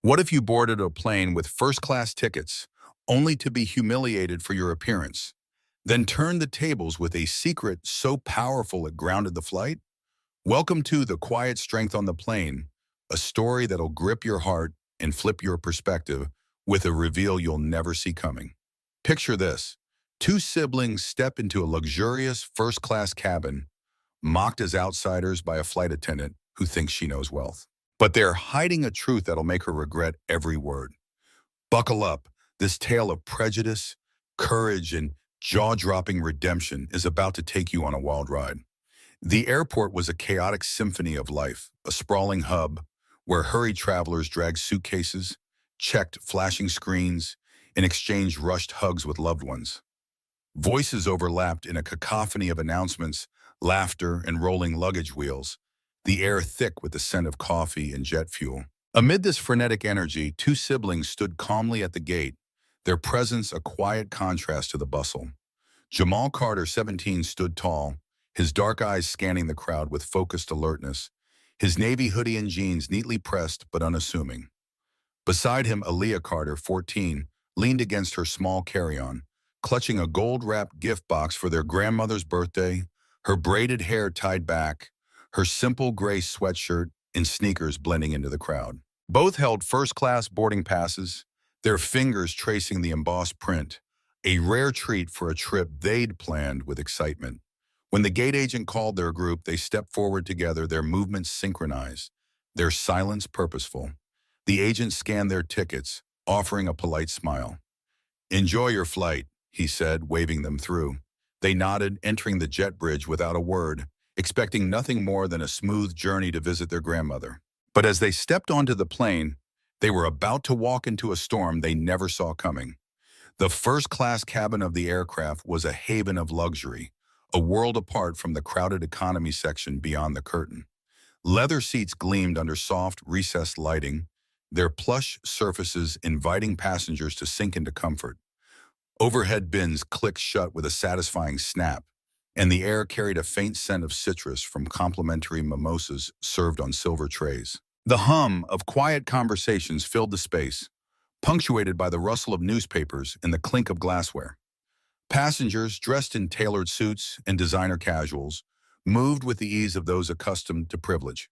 What if you boarded a plane with first-class tickets, only to be humiliated for your appearance, then turned the tables with a secret so powerful it grounded the flight? Welcome to The Quiet Strength on the Plane, a story that'll grip your heart and flip your perspective with a reveal you'll never see coming. Picture this. Two siblings step into a luxurious first-class cabin, mocked as outsiders by a flight attendant who thinks she knows wealth. But they're hiding a truth that'll make her regret every word. Buckle up. This tale of prejudice, courage, and jaw-dropping redemption is about to take you on a wild ride. The airport was a chaotic symphony of life, a sprawling hub where hurried travelers dragged suitcases, checked flashing screens, and exchanged rushed hugs with loved ones. Voices overlapped in a cacophony of announcements, laughter, and rolling luggage wheels, the air thick with the scent of coffee and jet fuel. Amid this frenetic energy, two siblings stood calmly at the gate, their presence a quiet contrast to the bustle. Jamal Carter, 17, stood tall, his dark eyes scanning the crowd with focused alertness, his navy hoodie and jeans neatly pressed but unassuming. Beside him, Aaliyah Carter, 14, leaned against her small carry-on, clutching a gold-wrapped gift box for their grandmother's birthday, her braided hair tied back, her simple gray sweatshirt and sneakers blending into the crowd. Both held first-class boarding passes, their fingers tracing the embossed print, a rare treat for a trip they'd planned with excitement. When the gate agent called their group, they stepped forward together, their movements synchronized, their silence purposeful. The agent scanned their tickets, offering a polite smile. "Enjoy your flight," he said, waving them through. They nodded, entering the jet bridge without a word, expecting nothing more than a smooth journey to visit their grandmother. But as they stepped onto the plane, they were about to walk into a storm they never saw coming. The first-class cabin of the aircraft was a haven of luxury, a world apart from the crowded economy section beyond the curtain. Leather seats gleamed under soft, recessed lighting, their plush surfaces inviting passengers to sink into comfort. Overhead bins clicked shut with a satisfying snap, and the air carried a faint scent of citrus from complimentary mimosas served on silver trays. The hum of quiet conversations filled the space, punctuated by the rustle of newspapers and the clink of glassware. Passengers, dressed in tailored suits and designer casuals, moved with the ease of those accustomed to privilege,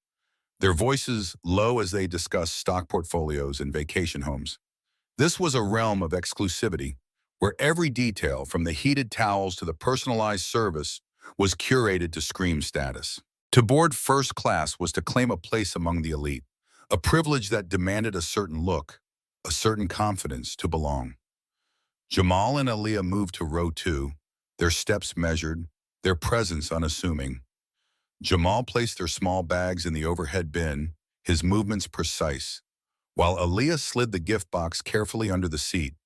their voices low as they discussed stock portfolios and vacation homes. This was a realm of exclusivity, where every detail, from the heated towels to the personalized service, was curated to scream status. To board first class was to claim a place among the elite, a privilege that demanded a certain look, a certain confidence to belong. Jamal and Aaliyah moved to row 2, their steps measured, their presence unassuming. Jamal placed their small bags in the overhead bin, his movements precise, while Aaliyah slid the gift box carefully under the seat,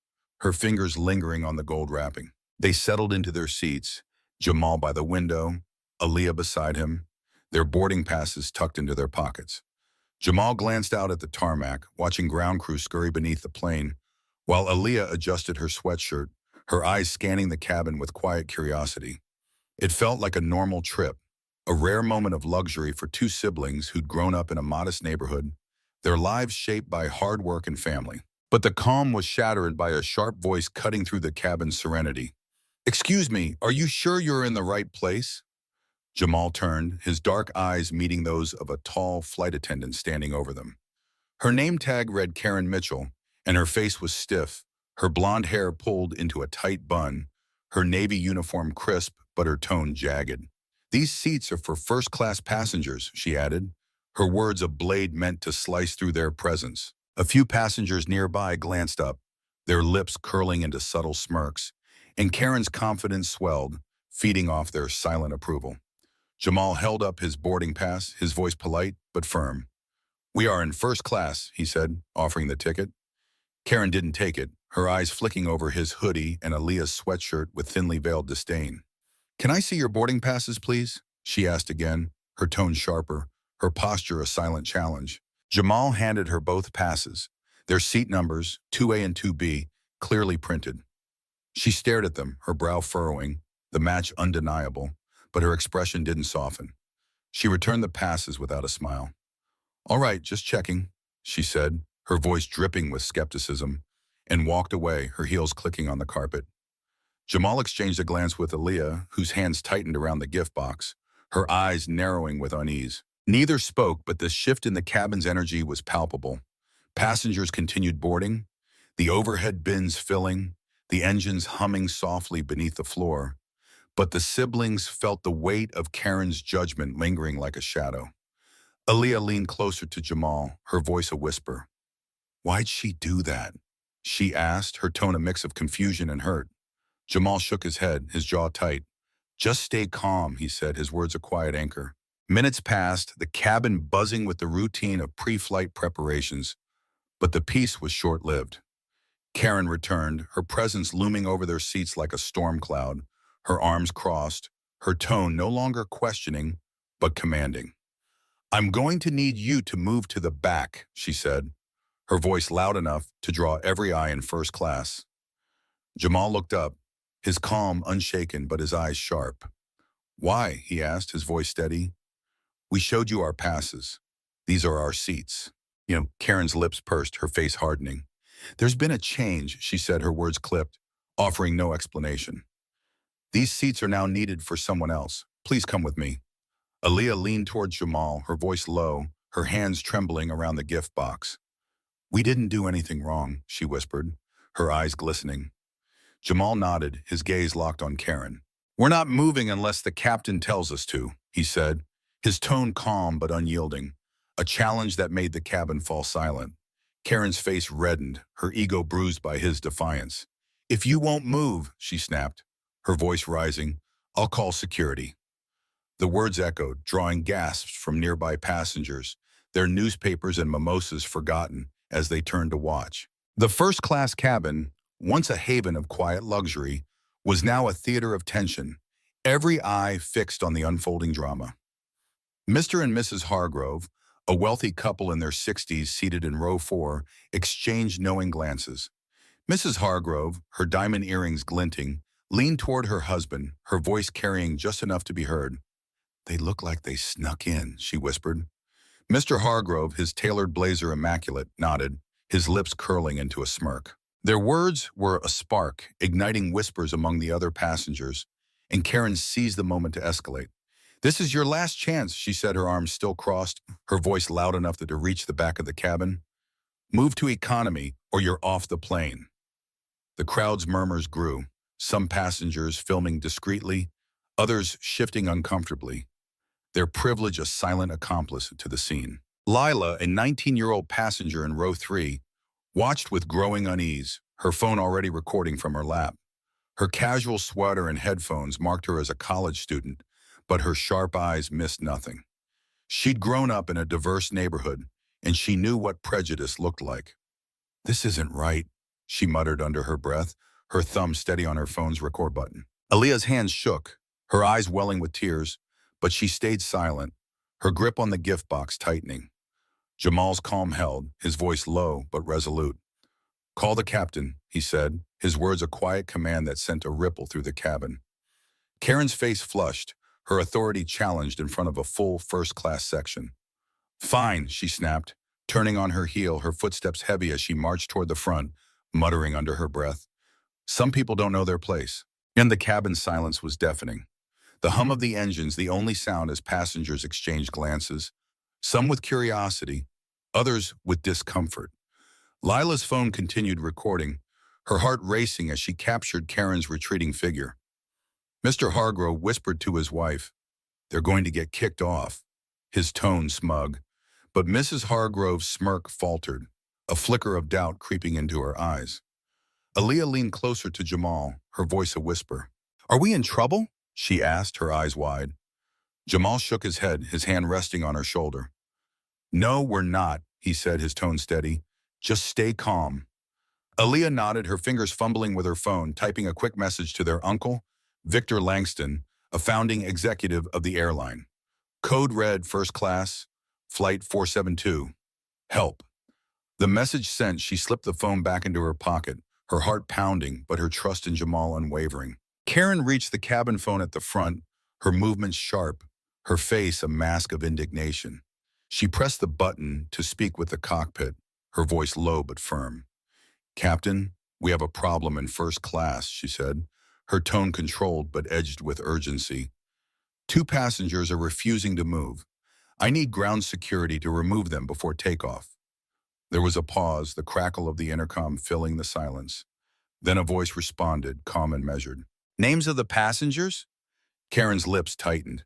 her fingers lingering on the gold wrapping. They settled into their seats, Jamal by the window, Aaliyah beside him, their boarding passes tucked into their pockets. Jamal glanced out at the tarmac, watching ground crew scurry beneath the plane, while Aaliyah adjusted her sweatshirt, her eyes scanning the cabin with quiet curiosity. It felt like a normal trip, a rare moment of luxury for two siblings who'd grown up in a modest neighborhood, their lives shaped by hard work and family. But the calm was shattered by a sharp voice cutting through the cabin's serenity. "Excuse me, are you sure you're in the right place?" Jamal turned, his dark eyes meeting those of a tall flight attendant standing over them. Her name tag read Karen Mitchell, and her face was stiff, her blonde hair pulled into a tight bun, her navy uniform crisp but her tone jagged. "These seats are for first-class passengers," she added, her words a blade meant to slice through their presence. A few passengers nearby glanced up, their lips curling into subtle smirks, and Karen's confidence swelled, feeding off their silent approval. Jamal held up his boarding pass, his voice polite but firm. "We are in first class," he said, offering the ticket. Karen didn't take it, her eyes flicking over his hoodie and Aaliyah's sweatshirt with thinly veiled disdain. "Can I see your boarding passes, please?" she asked again, her tone sharper, her posture a silent challenge. Jamal handed her both passes, their seat numbers, 2A and 2B, clearly printed. She stared at them, her brow furrowing, the match undeniable, but her expression didn't soften. She returned the passes without a smile. "All right, just checking," she said, her voice dripping with skepticism, and walked away, her heels clicking on the carpet. Jamal exchanged a glance with Aaliyah, whose hands tightened around the gift box, her eyes narrowing with unease. Neither spoke, but the shift in the cabin's energy was palpable. Passengers continued boarding, the overhead bins filling, the engines humming softly beneath the floor. But the siblings felt the weight of Karen's judgment lingering like a shadow. Aaliyah leaned closer to Jamal, her voice a whisper. "Why'd she do that?" she asked, her tone a mix of confusion and hurt. Jamal shook his head, his jaw tight. "Just stay calm," he said, his words a quiet anchor. Minutes passed, the cabin buzzing with the routine of pre-flight preparations, but the peace was short-lived. Karen returned, her presence looming over their seats like a storm cloud, her arms crossed, her tone no longer questioning, but commanding. "I'm going to need you to move to the back," she said, her voice loud enough to draw every eye in first class. Jamal looked up, his calm unshaken but his eyes sharp. "Why?" he asked, his voice steady. "We showed you our passes. These are our seats." Karen's lips pursed, her face hardening. "There's been a change," she said, her words clipped, offering no explanation. "These seats are now needed for someone else. Please come with me." Aaliyah leaned toward Jamal, her voice low, her hands trembling around the gift box. "We didn't do anything wrong," she whispered, her eyes glistening. Jamal nodded, his gaze locked on Karen. "We're not moving unless the captain tells us to," he said, his tone calm but unyielding, a challenge that made the cabin fall silent. Karen's face reddened, her ego bruised by his defiance. "If you won't move," she snapped, her voice rising, "I'll call security." The words echoed, drawing gasps from nearby passengers, their newspapers and mimosas forgotten as they turned to watch. The first-class cabin, once a haven of quiet luxury, was now a theater of tension, every eye fixed on the unfolding drama. Mr. and Mrs. Hargrove, a wealthy couple in their 60s seated in row 4, exchanged knowing glances. Mrs. Hargrove, her diamond earrings glinting, leaned toward her husband, her voice carrying just enough to be heard. "They look like they snuck in," she whispered. Mr. Hargrove, his tailored blazer immaculate, nodded, his lips curling into a smirk. Their words were a spark, igniting whispers among the other passengers, and Karen seized the moment to escalate. "This is your last chance," she said, her arms still crossed, her voice loud enough to reach the back of the cabin. "Move to economy, or you're off the plane." The crowd's murmurs grew, some passengers filming discreetly, others shifting uncomfortably, their privilege a silent accomplice to the scene. Lila, a 19-year-old passenger in row 3, watched with growing unease, her phone already recording from her lap. Her casual sweater and headphones marked her as a college student, but her sharp eyes missed nothing. She'd grown up in a diverse neighborhood, and she knew what prejudice looked like. "This isn't right," she muttered under her breath, her thumb steady on her phone's record button. Aaliyah's hands shook, her eyes welling with tears, but she stayed silent, her grip on the gift box tightening. Jamal's calm held, his voice low but resolute. "Call the captain," he said, his words a quiet command that sent a ripple through the cabin. Karen's face flushed, her authority challenged in front of a full first-class section. "Fine," she snapped, turning on her heel, her footsteps heavy as she marched toward the front, muttering under her breath. Some people don't know their place. And the cabin's silence was deafening. The hum of the engines the only sound as passengers exchanged glances, some with curiosity, others with discomfort. Lila's phone continued recording, her heart racing as she captured Karen's retreating figure. Mr. Hargrove whispered to his wife, "They're going to get kicked off," his tone smug. But Mrs. Hargrove's smirk faltered, a flicker of doubt creeping into her eyes. Aaliyah leaned closer to Jamal, her voice a whisper. "Are we in trouble?" she asked, her eyes wide. Jamal shook his head, his hand resting on her shoulder. "No, we're not," he said, his tone steady. "Just stay calm." Aaliyah nodded, her fingers fumbling with her phone, typing a quick message to their uncle, Victor Langston, a founding executive of the airline. Code red, first class, flight 472. Help. The message sent, she slipped the phone back into her pocket, her heart pounding, but her trust in Jamal unwavering. Karen reached the cabin phone at the front, her movements sharp, her face a mask of indignation. She pressed the button to speak with the cockpit. her voice low but firm. "Captain, we have a problem in first class," she said, her tone controlled but edged with urgency. "Two passengers are refusing to move. I need ground security to remove them before takeoff." There was a pause, the crackle of the intercom filling the silence. Then a voice responded, calm and measured. "Names of the passengers?" Karen's lips tightened.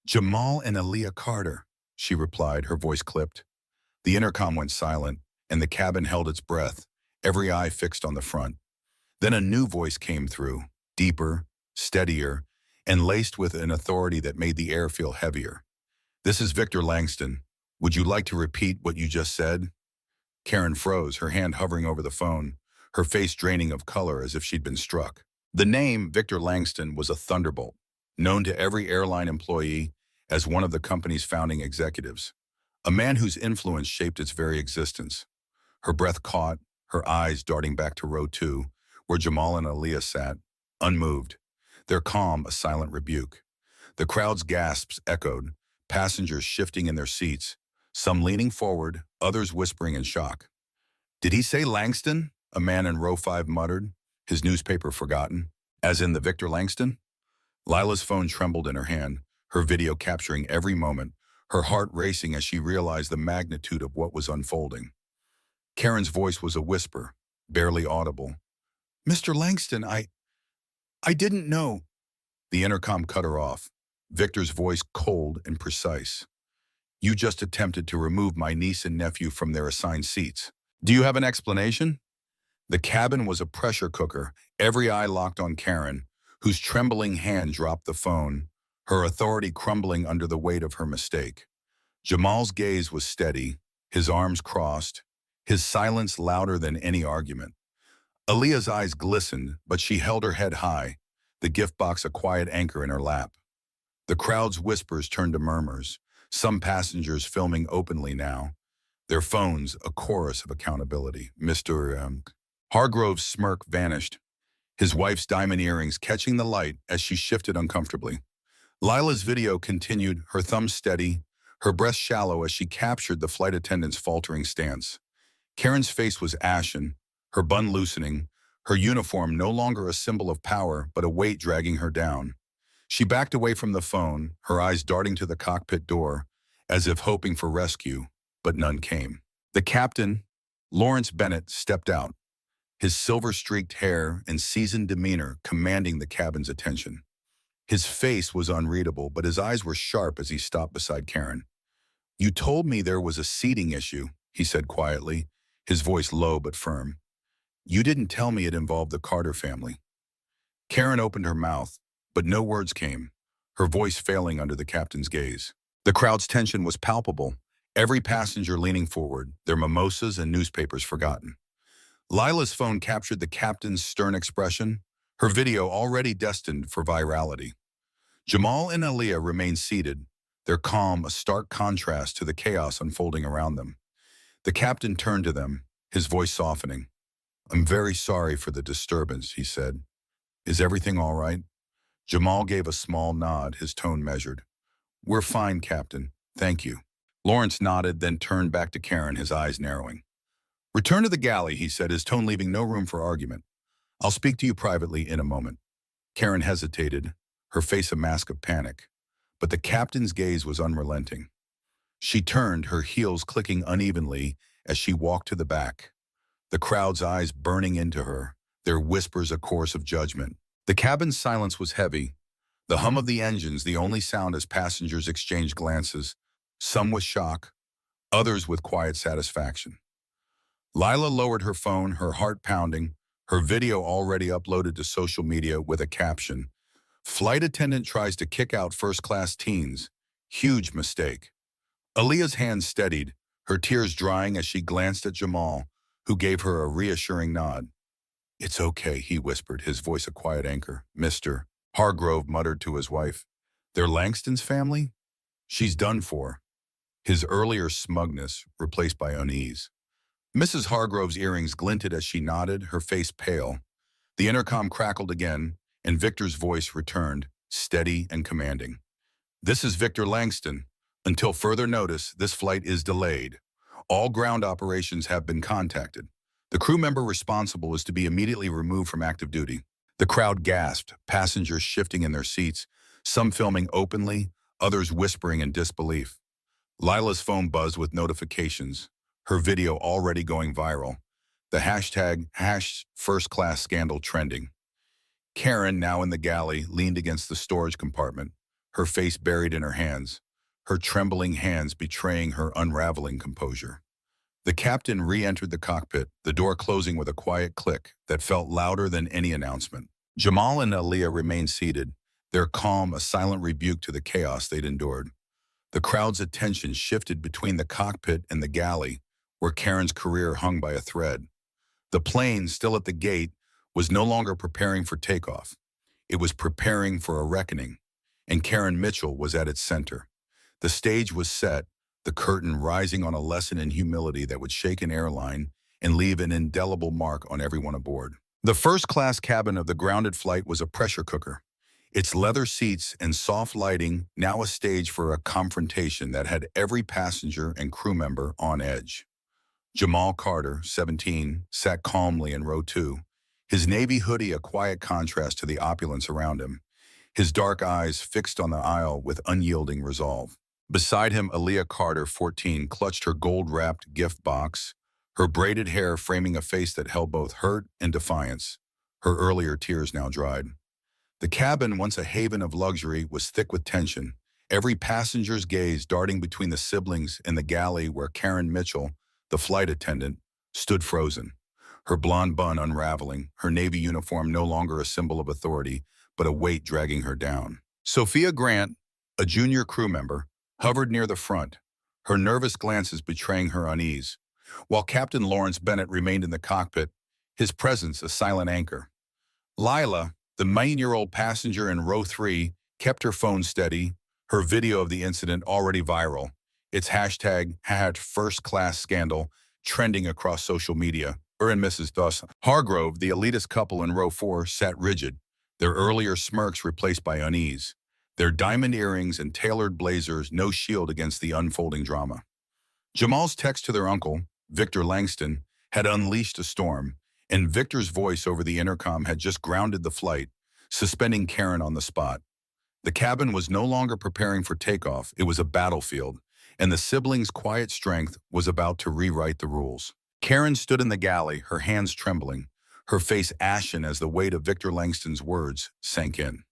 "Jamal and Aaliyah Carter," she replied, her voice clipped. The intercom went silent, and the cabin held its breath, every eye fixed on the front. Then a new voice came through, deeper, steadier, and laced with an authority that made the air feel heavier. "This is Victor Langston. Would you like to repeat what you just said?" Karen froze, her hand hovering over the phone, her face draining of color as if she'd been struck. The name Victor Langston was a thunderbolt, known to every airline employee as one of the company's founding executives, a man whose influence shaped its very existence. Her breath caught, her eyes darting back to row 2, where Jamal and Aaliyah sat, unmoved, their calm a silent rebuke. The crowd's gasps echoed, passengers shifting in their seats, some leaning forward, others whispering in shock. "Did he say Langston?" a man in row 5 muttered, his newspaper forgotten. "As in the Victor Langston?" Lila's phone trembled in her hand, her video capturing every moment, her heart racing as she realized the magnitude of what was unfolding. Karen's voice was a whisper, barely audible. "Mr. Langston, I didn't know." The intercom cut her off, Victor's voice cold and precise. "You just attempted to remove my niece and nephew from their assigned seats. Do you have an explanation?" The cabin was a pressure cooker, every eye locked on Karen, whose trembling hand dropped the phone, her authority crumbling under the weight of her mistake. Jamal's gaze was steady, his arms crossed, his silence louder than any argument. Aaliyah's eyes glistened, but she held her head high, the gift box a quiet anchor in her lap. The crowd's whispers turned to murmurs, some passengers filming openly now, their phones a chorus of accountability. Mr. Hargrove's smirk vanished, his wife's diamond earrings catching the light as she shifted uncomfortably. Lila's video continued, her thumb steady, her breath shallow as she captured the flight attendant's faltering stance. Karen's face was ashen, her bun loosening, her uniform no longer a symbol of power but a weight dragging her down. She backed away from the phone, her eyes darting to the cockpit door, as if hoping for rescue, but none came. The captain, Lawrence Bennett, stepped out, his silver-streaked hair and seasoned demeanor commanding the cabin's attention. His face was unreadable, but his eyes were sharp as he stopped beside Karen. "You told me there was a seating issue," he said quietly, his voice low but firm. "You didn't tell me it involved the Carter family." Karen opened her mouth, but no words came, her voice failing under the captain's gaze. The crowd's tension was palpable, every passenger leaning forward, their mimosas and newspapers forgotten. Lila's phone captured the captain's stern expression, her video already destined for virality. Jamal and Aaliyah remained seated, their calm a stark contrast to the chaos unfolding around them. The captain turned to them, his voice softening. "I'm very sorry for the disturbance," he said. "Is everything all right?" Jamal gave a small nod, his tone measured. "We're fine, Captain. Thank you." Lawrence nodded, then turned back to Karen, his eyes narrowing. "Return to the galley," he said, his tone leaving no room for argument. "I'll speak to you privately in a moment." Karen hesitated, her face a mask of panic, but the captain's gaze was unrelenting. She turned, her heels clicking unevenly as she walked to the back, the crowd's eyes burning into her, their whispers a chorus of judgment. The cabin's silence was heavy, the hum of the engines the only sound as passengers exchanged glances, some with shock, others with quiet satisfaction. Lila lowered her phone, her heart pounding, her video already uploaded to social media with a caption, "Flight attendant tries to kick out first-class teens. Huge mistake." Aaliyah's hand steadied, her tears drying as she glanced at Jamal, who gave her a reassuring nod. "It's okay," he whispered, his voice a quiet anchor. "Mr. Hargrove muttered to his wife. "They're Langston's family? She's done for." His earlier smugness replaced by unease. Mrs. Hargrove's earrings glinted as she nodded, her face pale. The intercom crackled again, and Victor's voice returned, steady and commanding. "This is Victor Langston. Until further notice, this flight is delayed. All ground operations have been contacted. The crew member responsible is to be immediately removed from active duty. The crowd gasped, passengers shifting in their seats, some filming openly, others whispering in disbelief. Lila's phone buzzed with notifications, her video already going viral. The hashtag #first-class scandal trending. Karen, now in the galley, leaned against the storage compartment, her face buried in her hands, her trembling hands betraying her unraveling composure. The captain re-entered the cockpit, the door closing with a quiet click that felt louder than any announcement. Jamal and Aaliyah remained seated, their calm a silent rebuke to the chaos they'd endured. The crowd's attention shifted between the cockpit and the galley, where Karen's career hung by a thread. The plane, still at the gate, was no longer preparing for takeoff. It was preparing for a reckoning, and Karen Mitchell was at its center. The stage was set, the curtain rising on a lesson in humility that would shake an airline and leave an indelible mark on everyone aboard. The first-class cabin of the grounded flight was a pressure cooker, its leather seats and soft lighting now a stage for a confrontation that had every passenger and crew member on edge. Jamal Carter, 17, sat calmly in row 2, his navy hoodie a quiet contrast to the opulence around him, his dark eyes fixed on the aisle with unyielding resolve. Beside him, Aaliyah Carter, 14, clutched her gold-wrapped gift box, her braided hair framing a face that held both hurt and defiance, her earlier tears now dried. The cabin, once a haven of luxury, was thick with tension, every passenger's gaze darting between the siblings and the galley where Karen Mitchell, the flight attendant, stood frozen, her blonde bun unraveling, her navy uniform no longer a symbol of authority, but a weight dragging her down. Sophia Grant, a junior crew member, hovered near the front, her nervous glances betraying her unease, while Captain Lawrence Bennett remained in the cockpit, his presence a silent anchor. Lila, the 9-year-old passenger in row 3, kept her phone steady, her video of the incident already viral, its hashtag #first-class scandal trending across social media. And Mrs. Thus Hargrove, the elitist couple in row 4, sat rigid, their earlier smirks replaced by unease, their diamond earrings and tailored blazers no shield against the unfolding drama. Jamal's text to their uncle, Victor Langston, had unleashed a storm, and Victor's voice over the intercom had just grounded the flight, suspending Karen on the spot. The cabin was no longer preparing for takeoff, it was a battlefield, and the siblings' quiet strength was about to rewrite the rules. Karen stood in the galley, her hands trembling, her face ashen as the weight of Victor Langston's words sank in.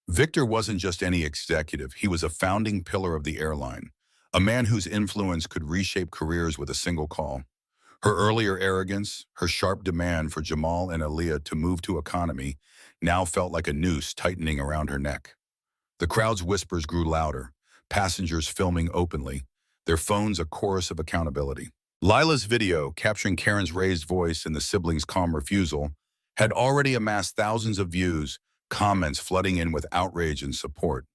Victor wasn't just any executive, he was a founding pillar of the airline, a man whose influence could reshape careers with a single call. Her earlier arrogance, her sharp demand for Jamal and Aaliyah to move to economy, now felt like a noose tightening around her neck. The crowd's whispers grew louder, passengers filming openly, their phones a chorus of accountability. Lila's video, capturing Karen's raised voice and the siblings' calm refusal, had already amassed thousands of views, comments flooding in with outrage and support.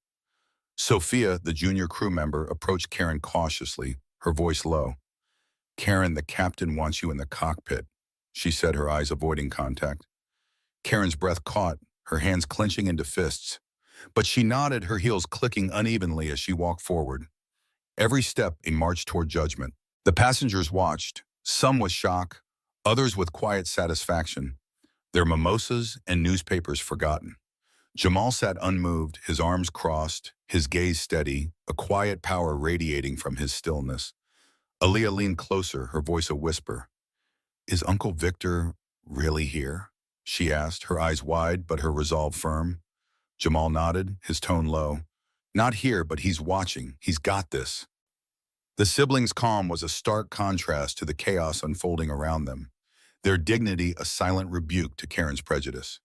Sophia, the junior crew member, approached Karen cautiously, her voice low. "Karen, the captain wants you in the cockpit," she said, her eyes avoiding contact. Karen's breath caught, her hands clenching into fists, but she nodded, her heels clicking unevenly as she walked forward. Every step a march toward judgment. The passengers watched, some with shock, others with quiet satisfaction, their mimosas and newspapers forgotten. Jamal sat unmoved, his arms crossed, his gaze steady, a quiet power radiating from his stillness. Aaliyah leaned closer, her voice a whisper. "Is Uncle Victor really here?" she asked, her eyes wide but her resolve firm. Jamal nodded, his tone low. "Not here, but he's watching. He's got this." The siblings' calm was a stark contrast to the chaos unfolding around them, their dignity a silent rebuke to Karen's prejudice.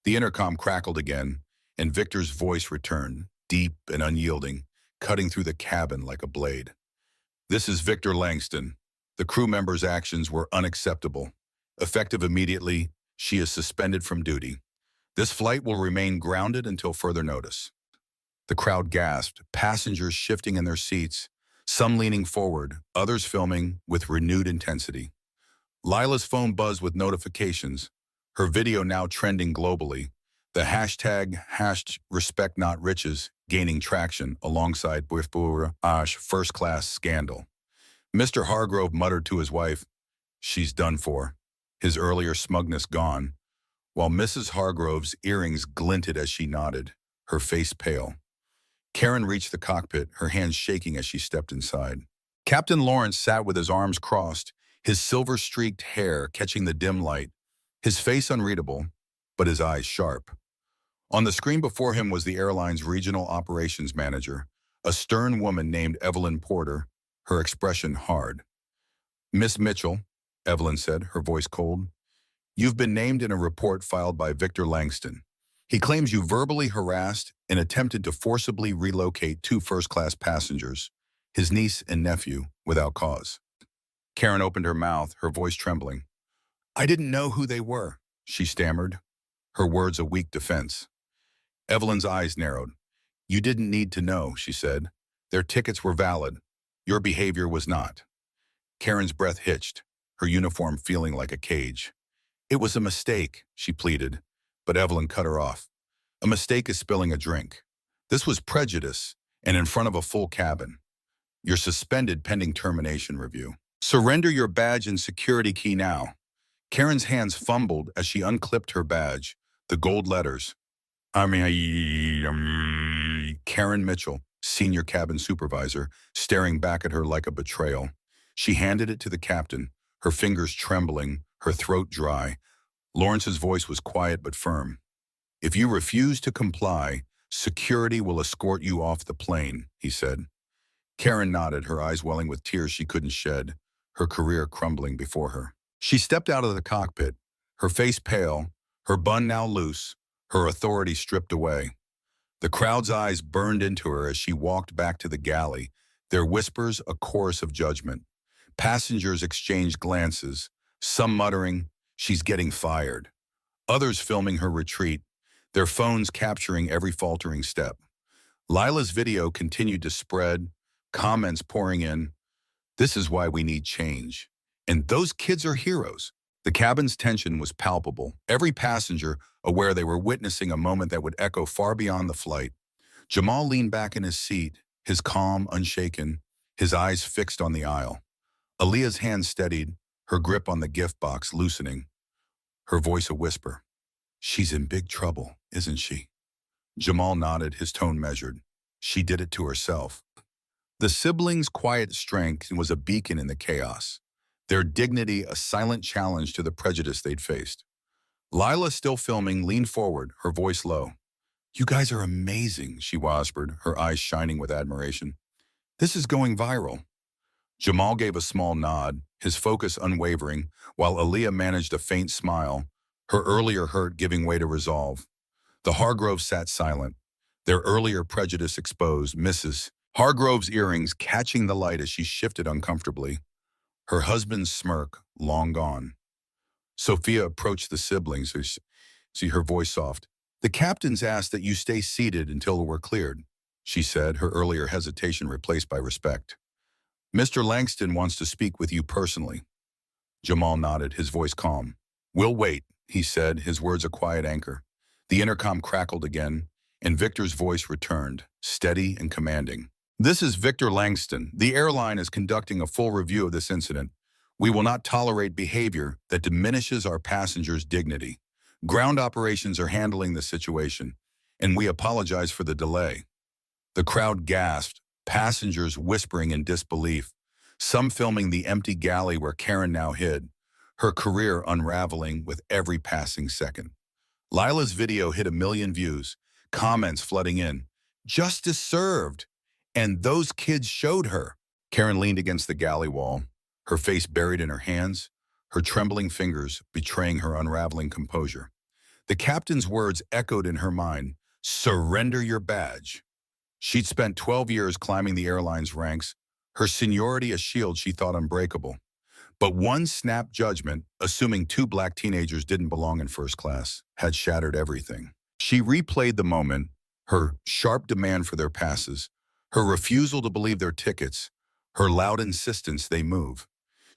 The intercom crackled again, and Victor's voice returned, deep and unyielding, cutting through the cabin like a blade. "This is Victor Langston. The crew member's actions were unacceptable. Effective immediately, she is suspended from duty. This flight will remain grounded until further notice." The crowd gasped, passengers shifting in their seats, some leaning forward, others filming with renewed intensity. Lila's phone buzzed with notifications, her video now trending globally, the hashtag #RespectNotRiches gaining traction alongside first-class scandal. Mr. Hargrove muttered to his wife, "She's done for," his earlier smugness gone, while Mrs. Hargrove's earrings glinted as she nodded, her face pale. Karen reached the cockpit, her hands shaking as she stepped inside. Captain Lawrence sat with his arms crossed, his silver-streaked hair catching the dim light, his face unreadable, but his eyes sharp. On the screen before him was the airline's regional operations manager, a stern woman named Evelyn Porter, her expression hard. "Miss Mitchell," Evelyn said, her voice cold, "you've been named in a report filed by Victor Langston. He claims you verbally harassed and attempted to forcibly relocate two first-class passengers, his niece and nephew, without cause." Karen opened her mouth, her voice trembling. "I didn't know who they were," she stammered, her words a weak defense. Evelyn's eyes narrowed. "You didn't need to know," she said. "Their tickets were valid. Your behavior was not." Karen's breath hitched, her uniform feeling like a cage. "It was a mistake," she pleaded, but Evelyn cut her off. "A mistake is spilling a drink. This was prejudice, and in front of a full cabin. You're suspended pending termination review. Surrender your badge and security key now." Karen's hands fumbled as she unclipped her badge, the gold letters. Karen Mitchell, senior cabin supervisor, staring back at her like a betrayal. She handed it to the captain, her fingers trembling, her throat dry. Lawrence's voice was quiet but firm. "If you refuse to comply, security will escort you off the plane," he said. Karen nodded, her eyes welling with tears she couldn't shed, her career crumbling before her. She stepped out of the cockpit, her face pale, her bun now loose, her authority stripped away. The crowd's eyes burned into her as she walked back to the galley, their whispers a chorus of judgment. Passengers exchanged glances, some muttering, "She's getting fired." Others filming her retreat, their phones capturing every faltering step. Lila's video continued to spread, comments pouring in. "This is why we need change. And those kids are heroes." The cabin's tension was palpable, every passenger aware they were witnessing a moment that would echo far beyond the flight. Jamal leaned back in his seat, his calm unshaken, his eyes fixed on the aisle. Aaliyah's hand steadied, her grip on the gift box loosening, her voice a whisper. "She's in big trouble, isn't she?" Jamal nodded, his tone measured. "She did it to herself." The siblings' quiet strength was a beacon in the chaos, their dignity a silent challenge to the prejudice they'd faced. Lila, still filming, leaned forward, her voice low. "You guys are amazing," she whispered, her eyes shining with admiration. "This is going viral." Jamal gave a small nod, his focus unwavering, while Aaliyah managed a faint smile, her earlier hurt giving way to resolve. The Hargroves sat silent, their earlier prejudice exposed, Mrs. Hargrove's earrings catching the light as she shifted uncomfortably, her husband's smirk long gone. Sophia approached the siblings, her voice soft. "The captain's asked that you stay seated until we're cleared," she said, her earlier hesitation replaced by respect. "Mr. Langston wants to speak with you personally." Jamal nodded, his voice calm. "We'll wait," he said, his words a quiet anchor. The intercom crackled again, and Victor's voice returned, steady and commanding. "This is Victor Langston. The airline is conducting a full review of this incident. We will not tolerate behavior that diminishes our passengers' dignity. Ground operations are handling the situation, and we apologize for the delay." The crowd gasped, passengers whispering in disbelief, some filming the empty galley where Karen now hid, her career unraveling with every passing second. Lila's video hit 1 million views, comments flooding in. "Justice served! And those kids showed her." Karen leaned against the galley wall, her face buried in her hands, her trembling fingers betraying her unraveling composure. The captain's words echoed in her mind, "Surrender your badge." She'd spent 12 years climbing the airline's ranks, her seniority a shield she thought unbreakable. But one snap judgment, assuming 2 black teenagers didn't belong in first class, had shattered everything. She replayed the moment, her sharp demand for their passes, her refusal to believe their tickets, her loud insistence they move.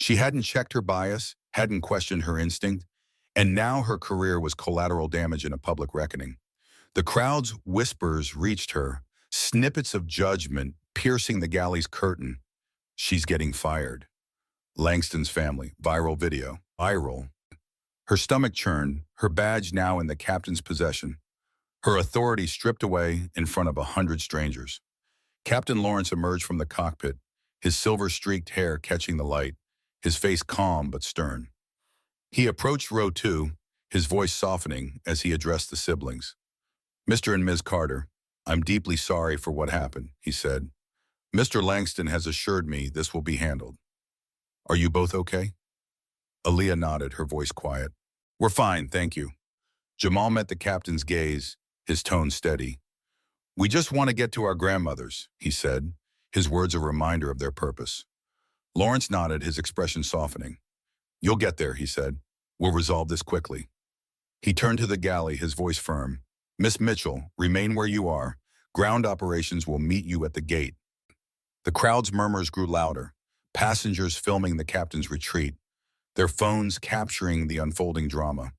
She hadn't checked her bias, hadn't questioned her instinct, and now her career was collateral damage in a public reckoning. The crowd's whispers reached her, snippets of judgment piercing the galley's curtain. "She's getting fired." Langston's family, viral video. Viral. Her stomach churned, her badge now in the captain's possession. Her authority stripped away in front of 100 strangers. Captain Lawrence emerged from the cockpit, his silver-streaked hair catching the light, his face calm but stern. He approached row 2, his voice softening as he addressed the siblings. "Mr. and Ms. Carter, I'm deeply sorry for what happened," he said. "Mr. Langston has assured me this will be handled. Are you both okay?" Aaliyah nodded, her voice quiet. "We're fine, thank you." Jamal met the captain's gaze, his tone steady. "We just want to get to our grandmothers," he said, his words a reminder of their purpose. Lawrence nodded, his expression softening. "You'll get there," he said. "We'll resolve this quickly." He turned to the galley, his voice firm. "Miss Mitchell, remain where you are. Ground operations will meet you at the gate." The crowd's murmurs grew louder, passengers filming the captain's retreat, their phones capturing the unfolding drama.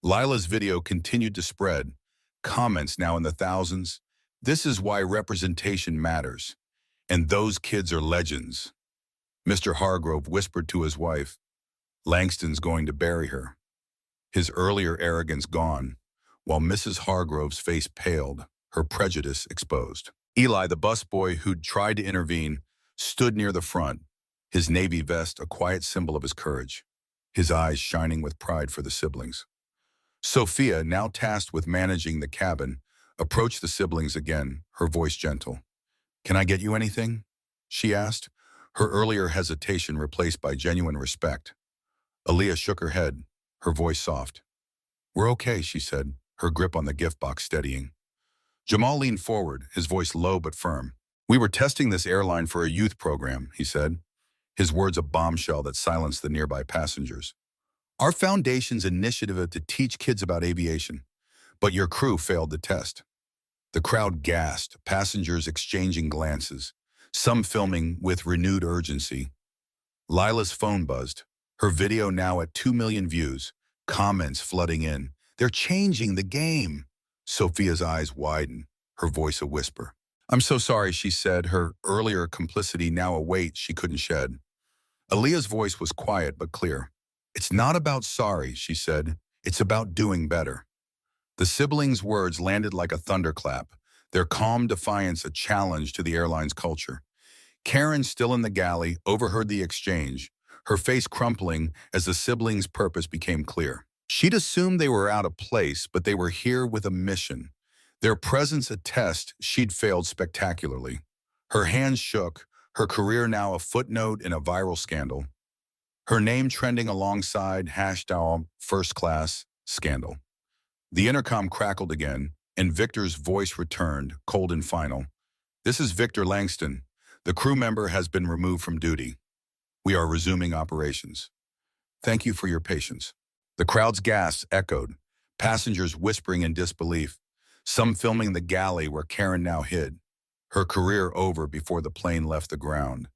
Lila's video continued to spread, comments now in the thousands. "This is why representation matters. And those kids are legends." Mr. Hargrove whispered to his wife, "Langston's going to bury her." His earlier arrogance gone, while Mrs. Hargrove's face paled, her prejudice exposed. Eli, the busboy who'd tried to intervene, stood near the front, his navy vest a quiet symbol of his courage, his eyes shining with pride for the siblings. Sophia, now tasked with managing the cabin, approached the siblings again, her voice gentle. "Can I get you anything?" she asked, her earlier hesitation replaced by genuine respect. Aaliyah shook her head, her voice soft. "We're okay," she said, her grip on the gift box steadying. Jamal leaned forward, his voice low but firm. "We were testing this airline for a youth program," he said, his words a bombshell that silenced the nearby passengers. "Our foundation's initiative to teach kids about aviation, but your crew failed the test." The crowd gasped, passengers exchanging glances, some filming with renewed urgency. Lila's phone buzzed, her video now at 2 million views, comments flooding in. "They're changing the game." Sophia's eyes widened, her voice a whisper. "I'm so sorry," she said, her earlier complicity now a weight she couldn't shed. Aaliyah's voice was quiet but clear. "It's not about sorry," she said. "It's about doing better." The siblings' words landed like a thunderclap, their calm defiance a challenge to the airline's culture. Karen, still in the galley, overheard the exchange, her face crumpling as the siblings' purpose became clear. She'd assumed they were out of place, but they were here with a mission. Their presence a test she'd failed spectacularly. Her hands shook, her career now a footnote in a viral scandal. Her name trending alongside #first-class scandal. The intercom crackled again, and Victor's voice returned, cold and final. "This is Victor Langston. The crew member has been removed from duty. We are resuming operations. Thank you for your patience." The crowd's gasps echoed, passengers whispering in disbelief, some filming the galley where Karen now hid, her career over before the plane left the ground.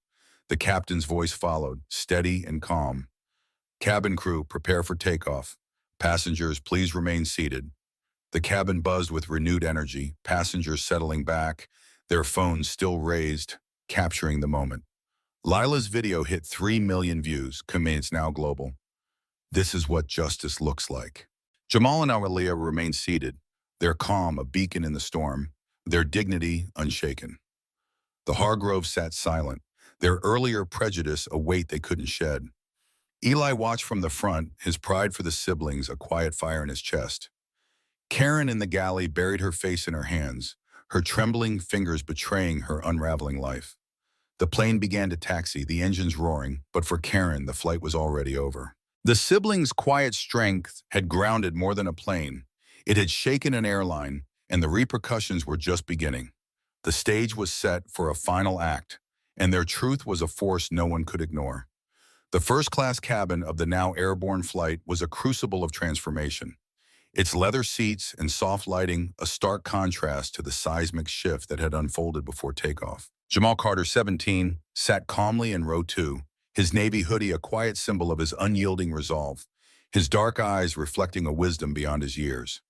The captain's voice followed, steady and calm. "Cabin crew, prepare for takeoff. Passengers, please remain seated." The cabin buzzed with renewed energy, passengers settling back, their phones still raised, capturing the moment. Lila's video hit 3 million views, comments now global. "This is what justice looks like." Jamal and Aaliyah remained seated, their calm a beacon in the storm, their dignity unshaken. The Hargroves sat silent, their earlier prejudice a weight they couldn't shed. Eli watched from the front, his pride for the siblings a quiet fire in his chest. Karen in the galley buried her face in her hands, her trembling fingers betraying her unraveling life. The plane began to taxi, the engines roaring, but for Karen, the flight was already over. The siblings' quiet strength had grounded more than a plane. It had shaken an airline, and the repercussions were just beginning. The stage was set for a final act, and their truth was a force no one could ignore. The first-class cabin of the now airborne flight was a crucible of transformation. Its leather seats and soft lighting a stark contrast to the seismic shift that had unfolded before takeoff. Jamal Carter, 17, sat calmly in row 2, his navy hoodie a quiet symbol of his unyielding resolve, his dark eyes reflecting a wisdom beyond his years.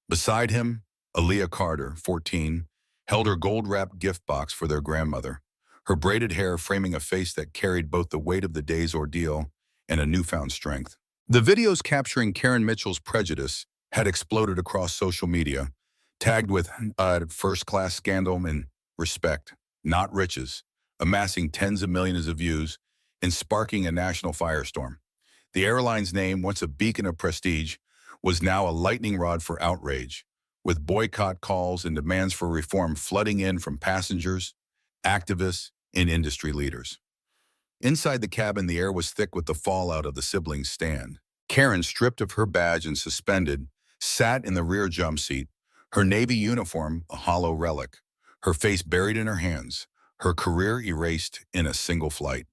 Beside him, Aaliyah Carter, 14, held her gold-wrapped gift box for their grandmother, her braided hair framing a face that carried both the weight of the day's ordeal and a newfound strength. The videos capturing Karen Mitchell's prejudice had exploded across social media, tagged with first-class scandal and respect, not riches, amassing tens of millions of views and sparking a national firestorm. The airline's name, once a beacon of prestige, was now a lightning rod for outrage, with boycott calls and demands for reform flooding in from passengers, activists, and industry leaders. Inside the cabin, the air was thick with the fallout of the siblings' stand. Karen, stripped of her badge and suspended, sat in the rear jump seat, her Navy uniform a hollow relic, her face buried in her hands, her career erased in a single flight.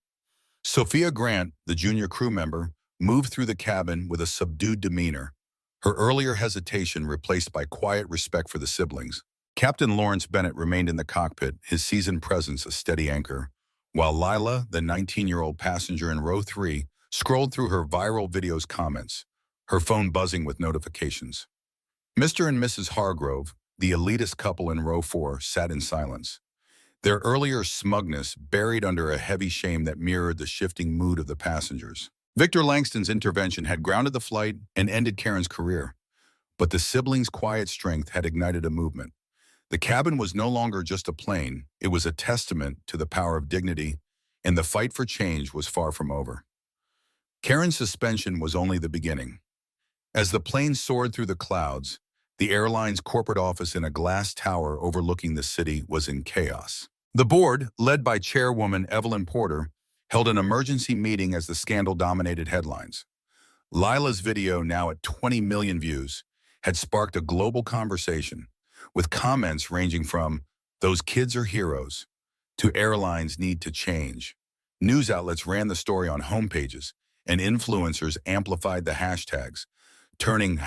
Sophia Grant, the junior crew member, moved through the cabin with a subdued demeanor, her earlier hesitation replaced by quiet respect for the siblings. Captain Lawrence Bennett remained in the cockpit, his seasoned presence a steady anchor, while Lila, the 19-year-old passenger in row 3, scrolled through her viral video's comments, her phone buzzing with notifications. Mr. and Mrs. Hargrove, the elitist couple in row 4, sat in silence, their earlier smugness buried under a heavy shame that mirrored the shifting mood of the passengers. Victor Langston's intervention had grounded the flight and ended Karen's career, but the siblings' quiet strength had ignited a movement. The cabin was no longer just a plane, it was a testament to the power of dignity, and the fight for change was far from over. Karen's suspension was only the beginning. As the plane soared through the clouds, the airline's corporate office in a glass tower overlooking the city was in chaos. The board, led by chairwoman Evelyn Porter, held an emergency meeting as the scandal dominated headlines. Lila's video, now at 20 million views, had sparked a global conversation, with comments ranging from, "Those kids are heroes," to "Airlines need to change." News outlets ran the story on homepages, and influencers amplified the hashtags, turning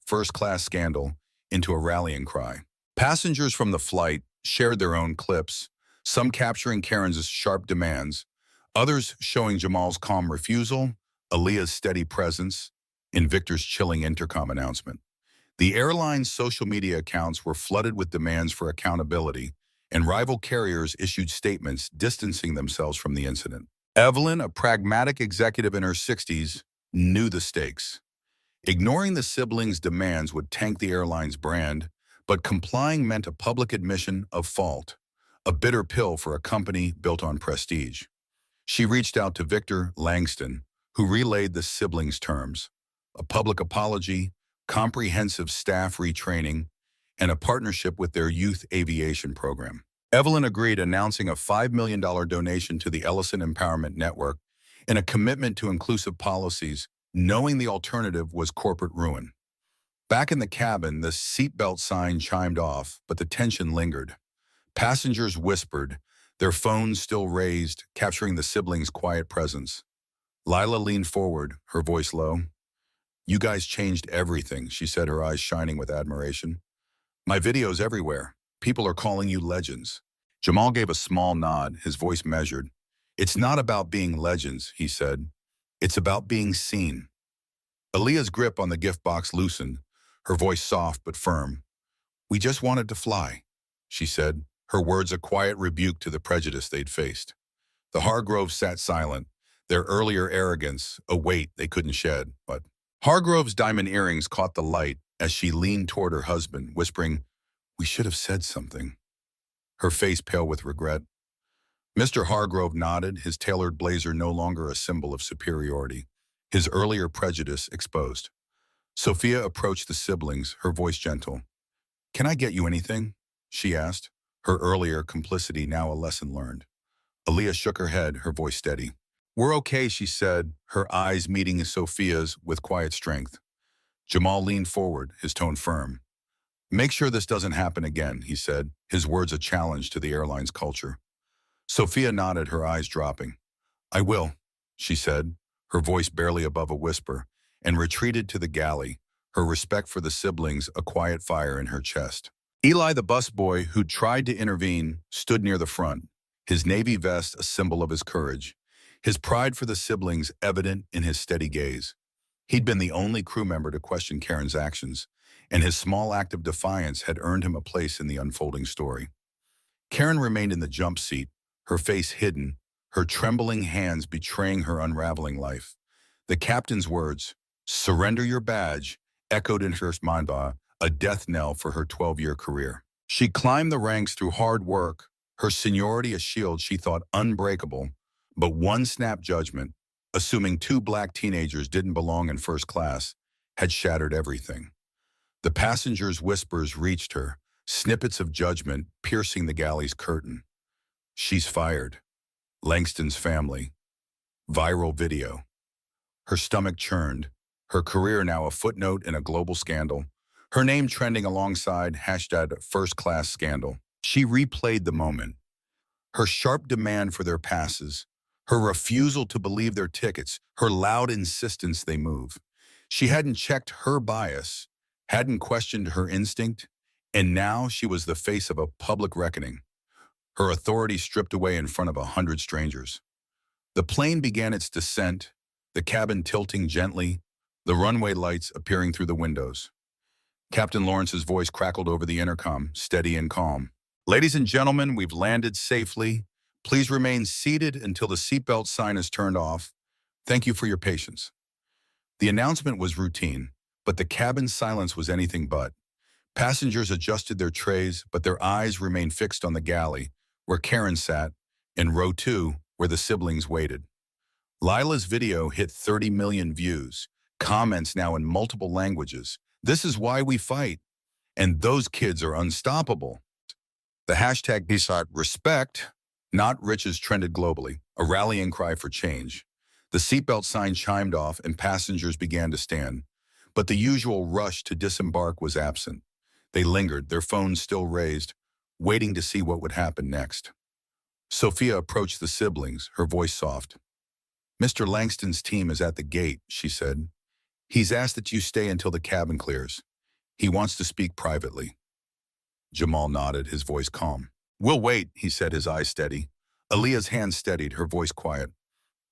#first-class scandal into a rallying cry. Passengers from the flight shared their own clips, some capturing Karen's sharp demands, others showing Jamal's calm refusal, Aaliyah's steady presence, and Victor's chilling intercom announcement. The airline's social media accounts were flooded with demands for accountability, and rival carriers issued statements distancing themselves from the incident. Evelyn, a pragmatic executive in her 60s, knew the stakes. Ignoring the siblings' demands would tank the airline's brand, but complying meant a public admission of fault, a bitter pill for a company built on prestige. She reached out to Victor Langston, who relayed the siblings' terms: a public apology, comprehensive staff retraining, and a partnership with their youth aviation program. Evelyn agreed, announcing a $5 million donation to the Ellison Empowerment Network and a commitment to inclusive policies, knowing the alternative was corporate ruin. Back in the cabin, the seatbelt sign chimed off, but the tension lingered. Passengers whispered, their phones still raised, capturing the siblings' quiet presence. Lila leaned forward, her voice low. "You guys changed everything," she said, her eyes shining with admiration. "My video's everywhere. People are calling you legends." Jamal gave a small nod, his voice measured. "It's not about being legends," he said. "It's about being seen." Aaliyah's grip on the gift box loosened, her voice soft but firm. "We just wanted to fly," she said, her words a quiet rebuke to the prejudice they'd faced. The Hargroves sat silent, their earlier arrogance a weight they couldn't shed, but Hargrove's diamond earrings caught the light as she leaned toward her husband, whispering, "We should have said something," her face pale with regret. Mr. Hargrove nodded, his tailored blazer no longer a symbol of superiority, his earlier prejudice exposed. Sophia approached the siblings, her voice gentle. "Can I get you anything?" she asked, her earlier complicity now a lesson learned. Aaliyah shook her head, her voice steady. "We're okay," she said, her eyes meeting Sophia's with quiet strength. Jamal leaned forward, his tone firm. "Make sure this doesn't happen again," he said, his words a challenge to the airline's culture. Sophia nodded, her eyes dropping. "I will," she said, her voice barely above a whisper, and retreated to the galley, her respect for the siblings a quiet fire in her chest. Eli, the busboy who'd tried to intervene, stood near the front, his navy vest a symbol of his courage, his pride for the siblings evident in his steady gaze. He'd been the only crew member to question Karen's actions, and his small act of defiance had earned him a place in the unfolding story. Karen remained in the jump seat, her face hidden, her trembling hands betraying her unraveling life. The captain's words, "Surrender your badge," echoed in her mind, a death knell for her 12-year career. She climbed the ranks through hard work, her seniority a shield she thought unbreakable, but one snap judgment, assuming two black teenagers didn't belong in first class, had shattered everything. The passengers' whispers reached her, snippets of judgment piercing the galley's curtain. "She's fired. Langston's family. Viral video." Her stomach churned, her career now a footnote in a global scandal, her name trending alongside hashtag first-class scandal. She replayed the moment, her sharp demand for their passes, her refusal to believe their tickets, her loud insistence they move. She hadn't checked her bias, hadn't questioned her instinct, and now she was the face of a public reckoning, her authority stripped away in front of 100 strangers. The plane began its descent, the cabin tilting gently, the runway lights appearing through the windows. Captain Lawrence's voice crackled over the intercom, steady and calm. "Ladies and gentlemen, we've landed safely. Please remain seated until the seatbelt sign is turned off. Thank you for your patience." The announcement was routine, but the cabin's silence was anything but. Passengers adjusted their trays, but their eyes remained fixed on the galley, where Karen sat, in row 2, where the siblings waited. Lila's video hit 30 million views, comments now in multiple languages. "This is why we fight. And those kids are unstoppable." The hashtag respect, not riches trended globally, a rallying cry for change. The seatbelt sign chimed off and passengers began to stand. But the usual rush to disembark was absent. They lingered, their phones still raised, waiting to see what would happen next. Sophia approached the siblings, her voice soft. "Mr. Langston's team is at the gate," she said. "He's asked that you stay until the cabin clears. He wants to speak privately." Jamal nodded, his voice calm. "We'll wait," he said, his eyes steady. Aaliyah's hand steadied, her voice quiet.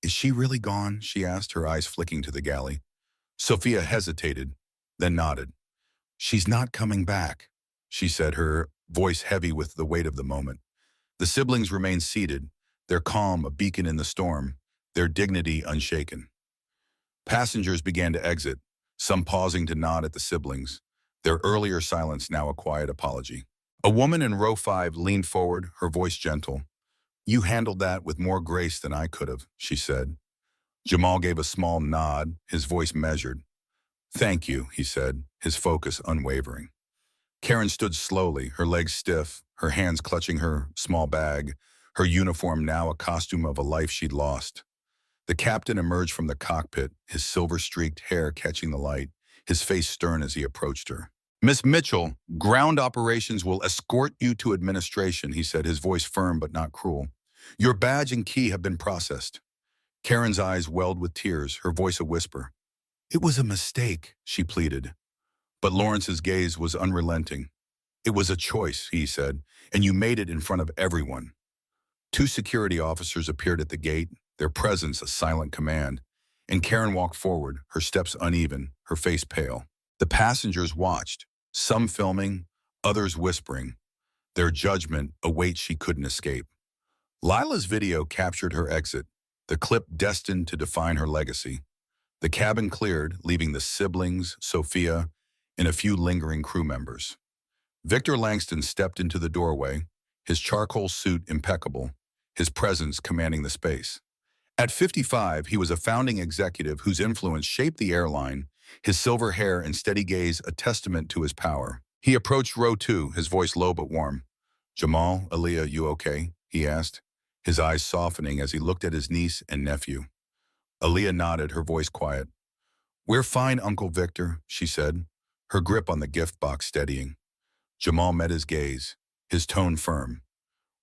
"Is she really gone?" she asked, her eyes flicking to the galley. Sophia hesitated, then nodded. "She's not coming back," she said, her voice heavy with the weight of the moment. The siblings remained seated, their calm a beacon in the storm, their dignity unshaken. Passengers began to exit, some pausing to nod at the siblings, their earlier silence now a quiet apology. A woman in row 5 leaned forward, her voice gentle. "You handled that with more grace than I could have," she said. Jamal gave a small nod, his voice measured. "Thank you," he said, his focus unwavering. Karen stood slowly, her legs stiff, her hands clutching her small bag, her uniform now a costume of a life she'd lost. The captain emerged from the cockpit, his silver-streaked hair catching the light, his face stern as he approached her. "Miss Mitchell, ground operations will escort you to administration," he said, his voice firm but not cruel. "Your badge and key have been processed." Karen's eyes welled with tears, her voice a whisper. "It was a mistake," she pleaded. But Lawrence's gaze was unrelenting. "It was a choice," he said, "and you made it in front of everyone." 2 security officers appeared at the gate, their presence a silent command, and Karen walked forward, her steps uneven, her face pale. The passengers watched, some filming, others whispering, their judgment a weight she couldn't escape. Lila's video captured her exit, the clip destined to define her legacy. The cabin cleared, leaving the siblings, Sophia, and a few lingering crew members. Victor Langston stepped into the doorway, his charcoal suit impeccable, his presence commanding the space. At 55, he was a founding executive whose influence shaped the airline, his silver hair and steady gaze a testament to his power. He approached row 2, his voice low but warm. "Jamal, Aaliyah, you okay?" he asked, his eyes softening as he looked at his niece and nephew. Aaliyah nodded, her voice quiet. "We're fine, Uncle Victor," she said, her grip on the gift box steadying. Jamal met his gaze, his tone firm.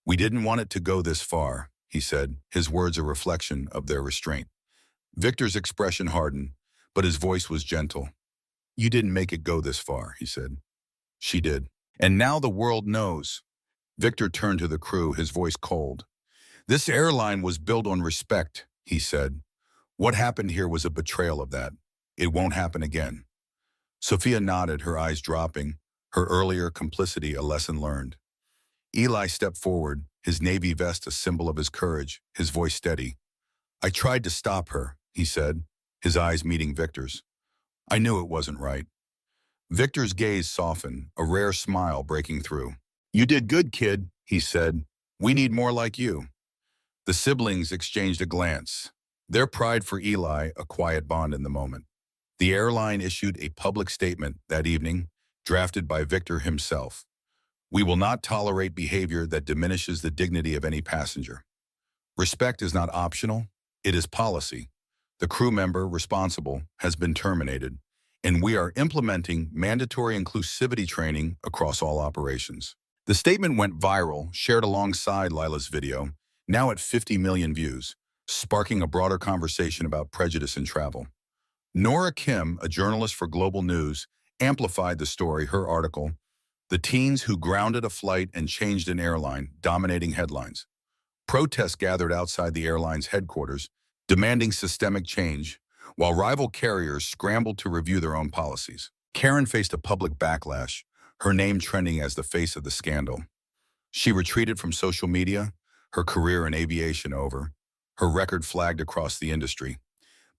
"We didn't want it to go this far," he said, his words a reflection of their restraint. Victor's expression hardened, but his voice was gentle. "You didn't make it go this far," he said. "She did. And now the world knows." Victor turned to the crew, his voice cold. "This airline was built on respect," he said. "What happened here was a betrayal of that. It won't happen again." Sophia nodded, her eyes dropping, her earlier complicity a lesson learned. Eli stepped forward, his navy vest a symbol of his courage, his voice steady. "I tried to stop her," he said, his eyes meeting Victor's. "I knew it wasn't right." Victor's gaze softened, a rare smile breaking through. "You did good, kid," he said. "We need more like you." The siblings exchanged a glance, their pride for Eli a quiet bond in the moment. The airline issued a public statement that evening, drafted by Victor himself. "We will not tolerate behavior that diminishes the dignity of any passenger. Respect is not optional, it is policy. The crew member responsible has been terminated, and we are implementing mandatory inclusivity training across all operations." The statement went viral, shared alongside Lila's video, now at 50 million views, sparking a broader conversation about prejudice in travel. Nora Kim, a journalist for Global News, amplified the story, her article, "The Teens Who Grounded a Flight and Changed an Airline," dominating headlines. Protests gathered outside the airline's headquarters, demanding systemic change, while rival carriers scrambled to review their own policies. Karen faced a public backlash, her name trending as the face of the scandal. She retreated from social media, her career in aviation over, her record flagged across the industry.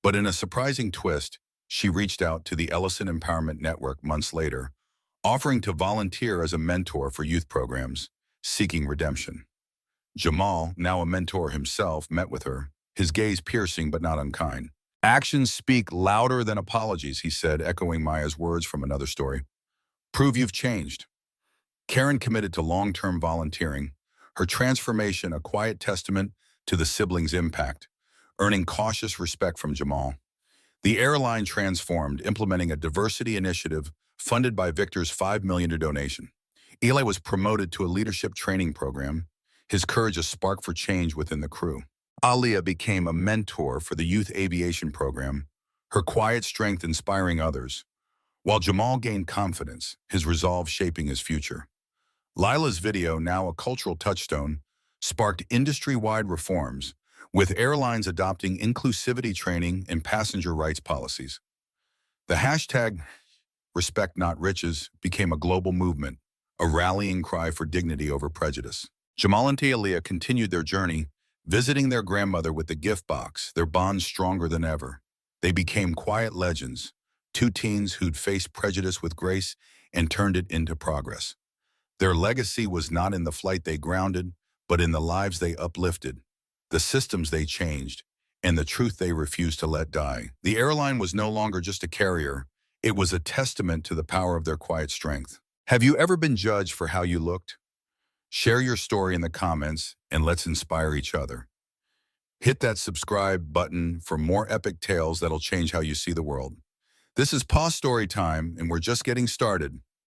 But in a surprising twist, she reached out to the Ellison Empowerment Network months later, offering to volunteer as a mentor for youth programs, seeking redemption. Jamal, now a mentor himself, met with her, his gaze piercing but not unkind. "Actions speak louder than apologies," he said, echoing Maya's words from another story. "Prove you've changed." Karen committed to long-term volunteering, her transformation a quiet testament to the siblings' impact, earning cautious respect from Jamal. The airline transformed, implementing a diversity initiative funded by Victor's $5 million donation. Eli was promoted to a leadership training program, his courage a spark for change within the crew. Aaliyah became a mentor for the youth aviation program, her quiet strength inspiring others, while Jamal gained confidence, his resolve shaping his future. Lila's video, now a cultural touchstone, sparked industry-wide reforms, with airlines adopting inclusivity training and passenger rights policies. The hashtag "Respect Not Riches" became a global movement, a rallying cry for dignity over prejudice. Jamal and Aaliyah continued their journey, visiting their grandmother with the gift box, their bond stronger than ever. They became quiet legends, two teens who'd faced prejudice with grace and turned it into progress. Their legacy was not in the flight they grounded, but in the lives they uplifted, the systems they changed, and the truth they refused to let die. The airline was no longer just a carrier, it was a testament to the power of their quiet strength. Have you ever been judged for how you looked? Share your story in the comments and let's inspire each other. Hit that subscribe button for more epic tales that'll change how you see the world. This is PA Storytime, and we're just getting started.